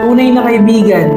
Tunay na kaibigan,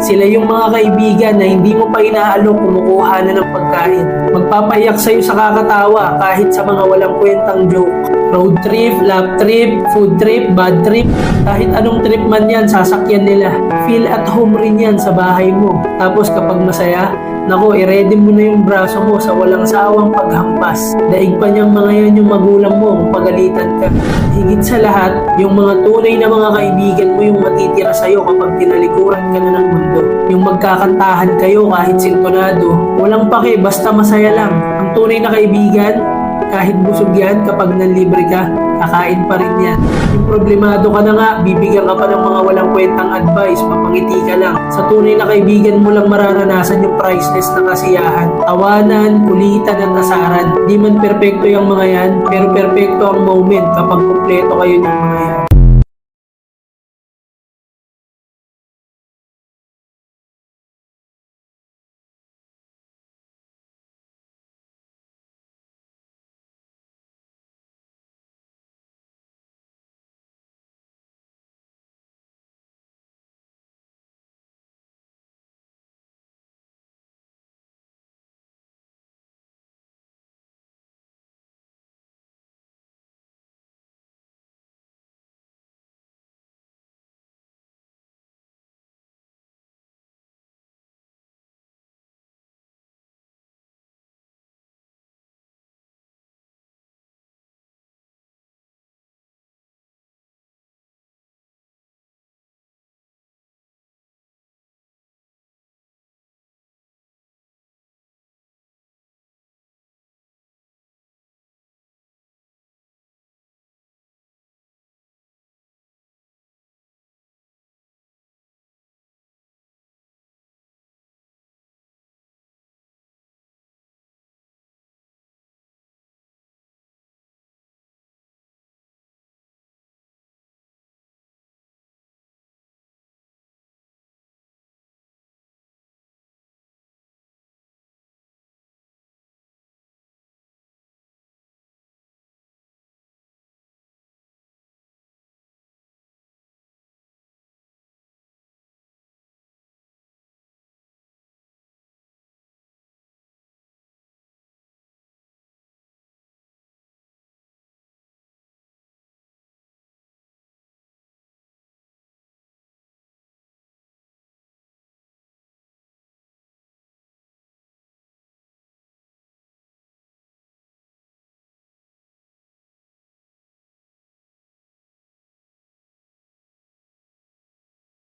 sila yung mga kaibigan na hindi mo pa inaalok kumukuha na ng pagkain. Magpapayak sa'yo sa kakatawa kahit sa mga walang kwentang joke. Road trip, lap trip, food trip, bad trip, kahit anong trip man yan, sasakyan nila. Feel at home rin yan sa bahay mo. Tapos kapag masaya, naku, i-ready mo na yung braso mo sa walang sawang paghampas. Daig pa niyang mga yan yung magulang mo kung pagalitan ka. Higit sa lahat, yung mga tunay na mga kaibigan mo yung matitira sa'yo kapag tinalikuran ka na ng mundo. Yung magkakantahan kayo kahit sintonado. Walang pake, basta masaya lang. Ang tunay na kaibigan, kahit busog yan, kapag nanlibre ka, kakain pa rin yan. Yung problemado ka na nga, bibigyan ka pa ng mga walang kwentang advice, papangiti ka lang. Sa tunay na kaibigan mo lang mararanasan yung priceless na kasiyahan. Tawanan, kulitan at asaran. Di man perpekto yung mga yan, pero perpekto ang moment kapag kumpleto kayo ng mga yan.